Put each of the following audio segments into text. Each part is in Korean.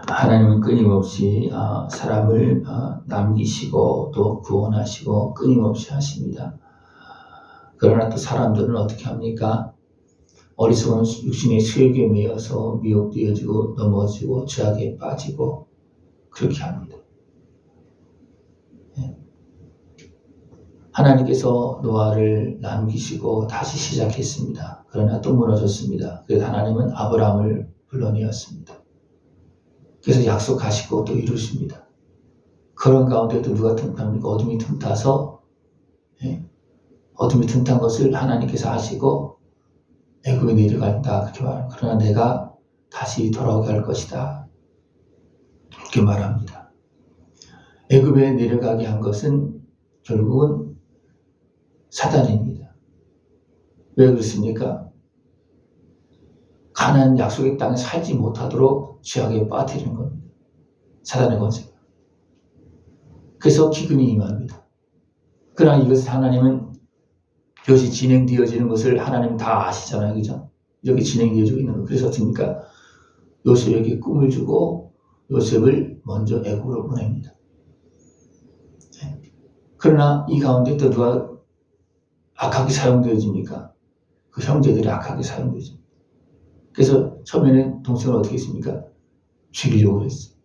하나님은 끊임없이 사람을 남기시고 또 구원하시고 끊임없이 하십니다. 그러나 또 사람들은 어떻게 합니까? 어리석은 육신의 수욕에 매여서 미혹되어지고 넘어지고 죄악에 빠지고 그렇게 합니다. 하나님께서 노아를 남기시고 다시 시작했습니다. 그러나 또 무너졌습니다. 그래서 하나님은 아브라함을 불러내었습니다. 그래서 약속하시고 또 이루십니다. 그런 가운데도 누가 틈탑니까? 어둠이 틈타서 어둠이 틈탄 것을 하나님께서 아시고 애굽에 내려간다 그렇게 말합니다. 그러나 내가 다시 돌아오게 할 것이다 그렇게 말합니다. 애굽에 내려가게 한 것은 결국은 사단입니다. 왜 그렇습니까? 가나안 약속의 땅에 살지 못하도록 죄악에 빠뜨리는 겁니다. 사단의 권세가. 그래서 기근이 임합니다. 그러나 이것을 하나님은 이것이 진행되어지는 것을 하나님 다 아시잖아요. 그죠? 이렇게 진행되어지고 있는 거. 그래서 어떻습니까? 요셉에게 꿈을 주고 요셉을 먼저 애굽으로 보냅니다. 그러나 이 가운데 또 누가 악하게 사용되어집니까? 그 형제들이 악하게 사용되어집니다. 그래서 처음에는 동생을 어떻게 했습니까? 죽이려고 했어요.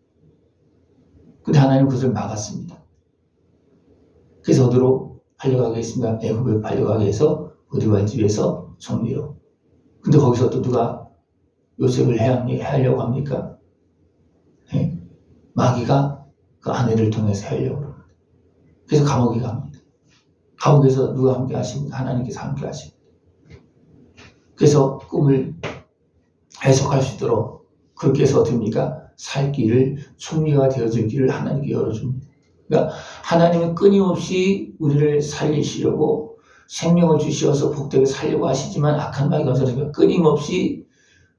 근데 하나님은 그것을 막았습니다. 그래서 어디로 팔려가게 했습니까? 애굽에 팔려가게 해서 보디발 집에서 정리로. 근데 거기서 또 누가 요셉을 해하려고 합니까? 네. 마귀가 그 아내를 통해서 하려고 합니다. 그래서 감옥에 갑니다. 감옥에서 누가 함께 하십니까? 하나님께서 함께 하십니다. 그래서 꿈을 해석할 수 있도록 그렇게 해서 어떻습니까? 살 길을 총리가 되어질 길을 하나님께 열어줍니다. 그러니까 하나님은 끊임없이 우리를 살리시려고 생명을 주시어서 복되게 살려고 하시지만 악한 마귀가 어서니까 끊임없이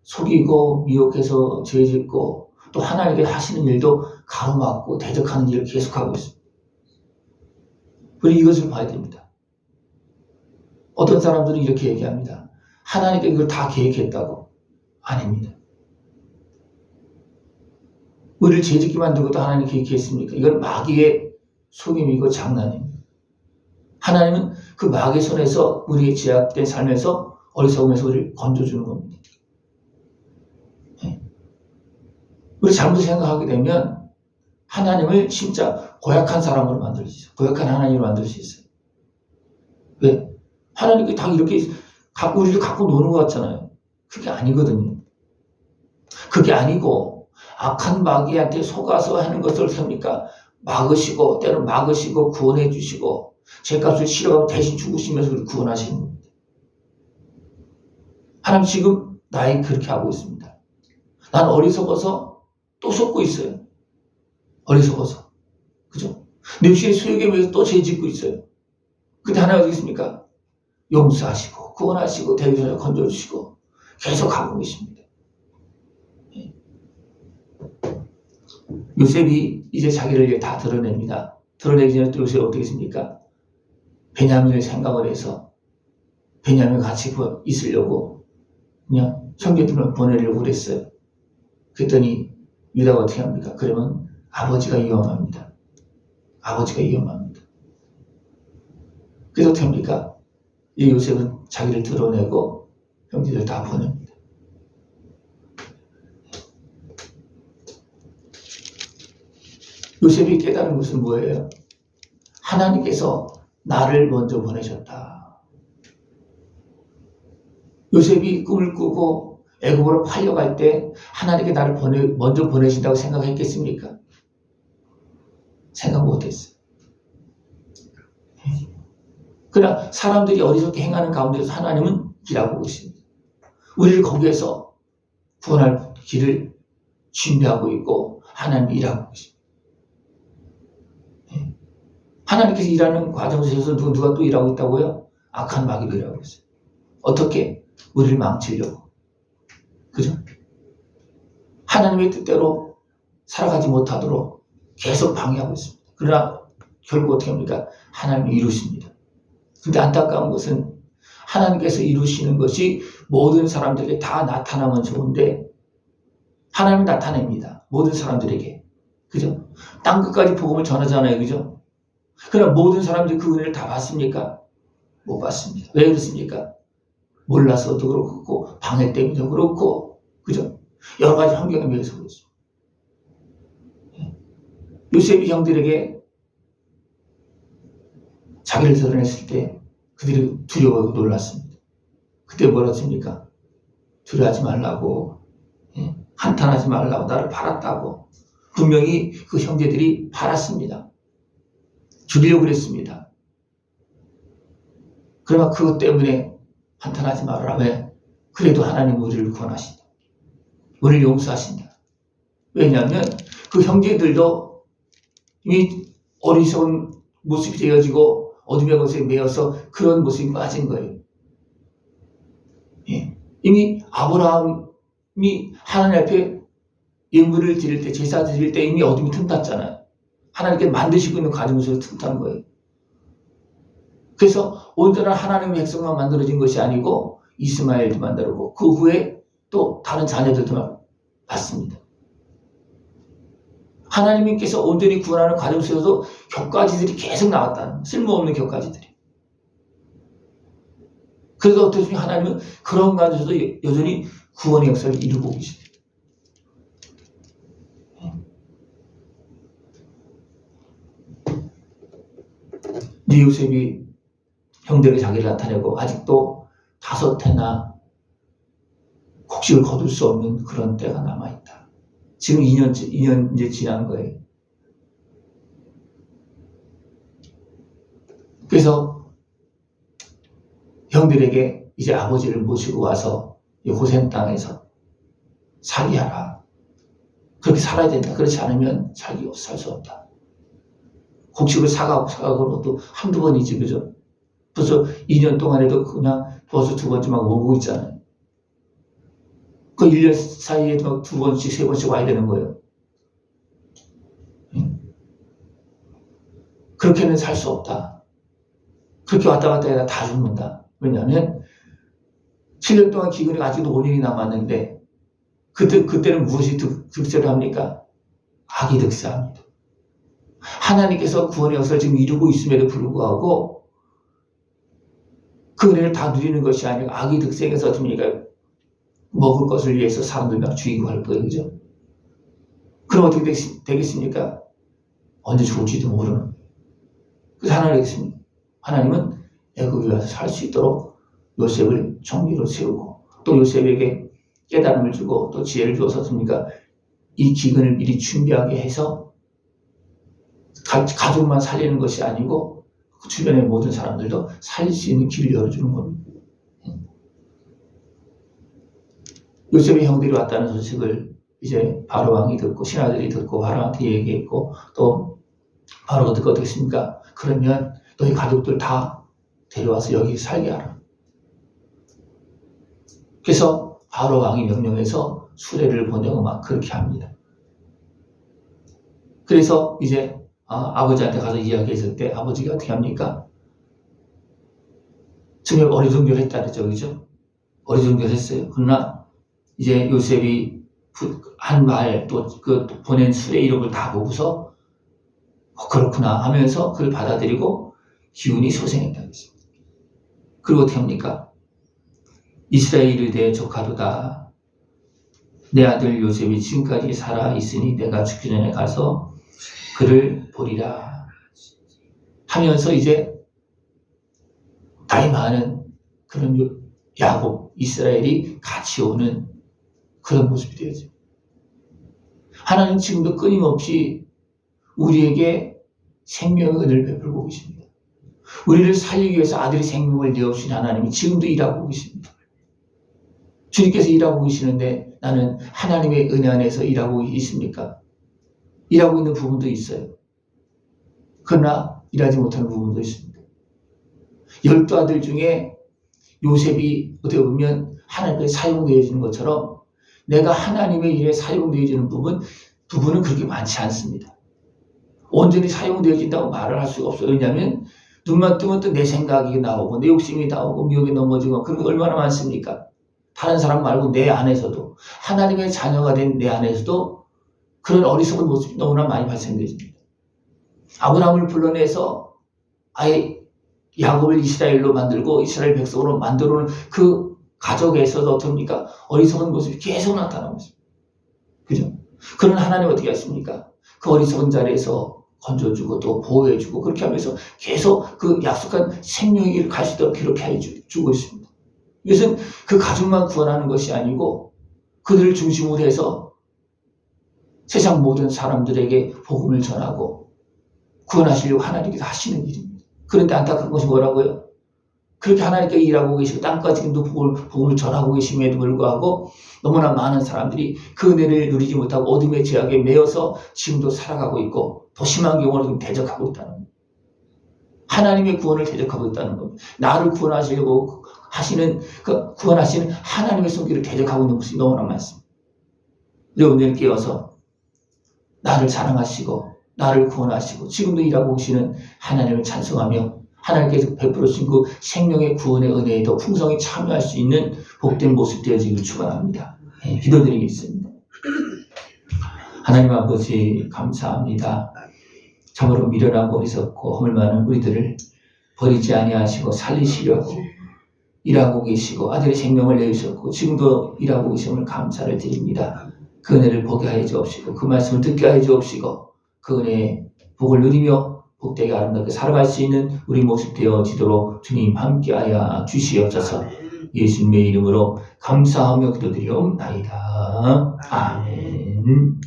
속이고 미혹해서 죄짓고 또 하나님께 하시는 일도 가로막고 대적하는 일을 계속하고 있습니다. 우리 이것을 봐야 됩니다. 어떤 사람들은 이렇게 얘기합니다. 하나님께 이걸 다 계획했다고. 아닙니다. 우리를 죄짓게 만든 것도 하나님이 계획했습니까? 이건 마귀의 속임이고 장난입니다. 하나님은 그 마귀의 손에서 우리의 제약된 삶에서 어리석음에서 우리를 건져주는 겁니다. 우리 잘못 생각하게 되면 하나님을 진짜 고약한 사람으로 만들 수 있어요. 고약한 하나님으로 만들 수 있어요. 왜? 하나님이 다 이렇게 우리를 갖고 노는 것 같잖아요. 그게 아니거든요. 그게 아니고 악한 마귀한테 속아서 하는 것을 섭니까? 막으시고 때로 막으시고 구원해 주시고 죄값을 치러가고 대신 죽으시면서 우리를 구원하시는 겁니다. 하나님 지금 나에게 그렇게 하고 있습니다. 난 어리석어서 또 속고 있어요. 어리석어서. 그죠? 내 육신의 수욕에 매여서 또 죄 짓고 있어요. 근데 하나님 어디 있습니까? 용서하시고 구원하시고 대리선을 건져주시고 계속 하고 계십니다. 요셉이 이제 자기를 다 드러냅니다. 드러내기 전에 또 요셉이 어떻게 했습니까? 베냐민을 생각을 해서 베냐민 같이 있으려고 그냥 형제들을 보내려고 그랬어요. 그랬더니 유다가 어떻게 합니까? 그러면 아버지가 위험합니다. 아버지가 위험합니다. 그래서 어떻게 합니까? 이 요셉은 자기를 드러내고 형제들 다 보냅니다. 요셉이 깨달은 것은 뭐예요? 하나님께서 나를 먼저 보내셨다. 요셉이 꿈을 꾸고 애굽으로 팔려갈 때 하나님께 나를 먼저 보내신다고 생각했겠습니까? 생각 못했어요. 그러나 사람들이 어리석게 행하는 가운데서 하나님은 일하고 계십니다. 우리를 거기에서 구원할 길을 준비하고 있고 하나님이 일하고 계십니다. 하나님께서 일하는 과정 속에서 누가 또 일하고 있다고요? 악한 마귀도 일하고 있어요. 어떻게? 우리를 망치려고. 그죠? 하나님의 뜻대로 살아가지 못하도록 계속 방해하고 있습니다. 그러나 결국 어떻게 합니까? 하나님이 이루십니다. 근데 안타까운 것은 하나님께서 이루시는 것이 모든 사람들에게 다 나타나면 좋은데 하나님이 나타냅니다. 모든 사람들에게. 그죠? 땅끝까지 복음을 전하잖아요. 그죠? 그러나 모든 사람들이 그 은혜를 다 받습니까? 못 받습니다. 왜 그렇습니까? 몰라서도 그렇고 방해 때문에도 그렇고 그죠? 여러 가지 환경에 의해서 그렇죠. 요셉이 형들에게 자기를 드러냈을 때 그들이 두려워하고 놀랐습니다. 그때 뭐라 했습니까? 두려워하지 말라고, 한탄하지 말라고, 나를 팔았다고. 분명히 그 형제들이 팔았습니다. 죽이려고 그랬습니다. 그러나 그것 때문에 한탄하지 말아라. 왜? 그래도 하나님 우리를 구원하신다. 우리를 용서하신다. 왜냐하면 그 형제들도 이미 어리석은 모습이 되어지고 어둠의 것에 매여서 그런 모습이 빠진 거예요. 이미 아브라함이 하나님 앞에 예물을 드릴 때, 제사 드릴 때 이미 어둠이 틈탔잖아요. 하나님께 만드시고 있는 과정 속에서 틈탄 거예요. 그래서 온전한 하나님의 백성만 만들어진 것이 아니고 이스마엘도 만들고 그 후에 또 다른 자녀들도 받습니다. 하나님께서 온전히 구원하는 과정 속에서도 격가지들이 계속 나왔다는, 쓸모없는 격가지들이. 그래서 어떻게 보면 하나님은 그런 가운데서도 여전히 구원의 역사를 이루고 계십니다. 이 요셉이 형들에게 자기를 나타내고 아직도 5해나 곡식을 거둘 수 없는 그런 때가 남아있다. 지금 2년 이제 지난 거예요. 그래서 형들에게 이제 아버지를 모시고 와서 이 고센 땅에서 살게 하라. 그렇게 살아야 된다. 그렇지 않으면 살 수 없다. 곡식을 사가고 또 한두 번이지, 그죠? 벌써 2년 동안에도 그냥 벌써 2번째 막 오고 있잖아요. 그 1년 사이에 막 2번씩, 3번씩 와야 되는 거예요. 그렇게는 살 수 없다. 그렇게 왔다 갔다 해다 다 죽는다. 왜냐하면 7년 동안 기근이 아직도 5년이 남았는데 그때는 무엇이 득세를 합니까? 악이 득세합니다. 하나님께서 구원의 역사를 지금 이루고 있음에도 불구하고 그 은혜를 다 누리는 것이 아니라 악이 득세해서 어떻습니까? 먹을 것을 위해서 사람들 막 죽이고 할 거예요. 그죠? 그럼 어떻게 되겠습니까? 언제 죽을지도 모르는. 그래서 하나님은 애굽에 와서 살 수 있도록 요셉을 총리로 세우고 또 요셉에게 깨달음을 주고 또 지혜를 주어서 이 기근을 미리 준비하게 해서 가족만 살리는 것이 아니고 그 주변의 모든 사람들도 살릴 수 있는 길을 열어주는 겁니다. 요셉의 형들이 왔다는 소식을 이제 바로 왕이 듣고 신하들이 듣고 바로한테 얘기했고 또 바로가 듣고 어떻게 했습니까? 그러면 너희 가족들 다 데려와서 여기 살게 하라. 그래서 바로 왕이 명령해서 수레를 보내고 막 그렇게 합니다. 그래서 이제 아버지한테 가서 이야기했을 때 아버지가 어떻게 합니까? 지금 어리둥절했다 그랬죠, 그죠? 어리둥절했어요. 그러나 이제 요셉이 한 말 또 그 보낸 수레 이름을 다 보고서 그렇구나 하면서 그걸 받아들이고 기운이 소생했다고 했습니다. 그리고 어떻게 합니까? 이스라엘에 대해 조카도다. 내 아들 요셉이 지금까지 살아있으니 내가 죽기 전에 가서 그를 보리라 하면서 이제 나이 많은 그런 야곱, 이스라엘이 같이 오는 그런 모습이 되어져. 하나님 지금도 끊임없이 우리에게 생명의 은혜를 베풀고 계십니다. 우리를 살리기 위해서 아들의 생명을 내어주신 하나님이 지금도 일하고 계십니다. 주님께서 일하고 계시는데 나는 하나님의 은혜 안에서 일하고 있습니까? 일하고 있는 부분도 있어요. 그러나 일하지 못하는 부분도 있습니다. 12아들 중에 요셉이 어떻게 보면 하나님께 사용되어지는 것처럼 내가 하나님의 일에 사용되어지는 부분은 그렇게 많지 않습니다. 온전히 사용되어진다고 말을 할 수가 없어요. 왜냐하면 눈만 뜨면 또 내 생각이 나오고 내 욕심이 나오고 미혹에 넘어지고 그런 게 얼마나 많습니까? 다른 사람 말고 내 안에서도 하나님의 자녀가 된 내 안에서도 그런 어리석은 모습이 너무나 많이 발생됩니다. 아브라함을 불러내서 아예 야곱을 이스라엘로 만들고 이스라엘 백성으로 만들어놓은 그 가족에서도 어떻습니까? 어리석은 모습이 계속 나타나고 있습니다. 그죠? 그런 하나님 어떻게 하십니까? 그 어리석은 자리에서 건져주고 또 보호해주고 그렇게 하면서 계속 그 약속한 생명의 길을 갈 수 있도록 그렇게 해주고 있습니다. 이것은 그 가족만 구원하는 것이 아니고 그들을 중심으로 해서 세상 모든 사람들에게 복음을 전하고 구원하시려고 하나님께서 하시는 일입니다. 그런데 안타까운 것이 뭐라고요? 그렇게 하나님께 일하고 계시고 땅까지 지금도 복음을 전하고 계심에도 불구하고 너무나 많은 사람들이 그 은혜를 누리지 못하고 어둠의 죄악에 매여서 지금도 살아가고 있고 더 심한 경우는 대적하고 있다는 겁니다. 하나님의 구원을 대적하고 있다는 겁니다. 나를 구원하시려고 하시는 구원하시는 하나님의 손길을 대적하고 있는 것이 너무나 많습니다. 여러분들 깨어서 나를 사랑하시고 나를 구원하시고 지금도 일하고 계시는 하나님을 찬송하며 하나님께서 베풀어주신 그 생명의 구원의 은혜에 더 풍성히 참여할 수 있는 복된 모습 되어지기를 축원합니다. 기도드리겠습니다. 하나님 아버지 감사합니다. 참으로 미련하고 어리석고 허물 많은 우리들을 버리지 아니하시고 살리시려고 일하고 계시고 아들의 생명을 내주셨고 지금도 일하고 계심을 감사를 드립니다. 그 은혜를 보게 하여 주옵시고 그 말씀을 듣게 하여 주옵시고 그 은혜의 복을 누리며 복되게 아름답게 살아갈 수 있는 우리 모습 되어지도록 주님 함께하여 주시옵소서. 예수님의 이름으로 감사하며 기도드리옵나이다. 아멘.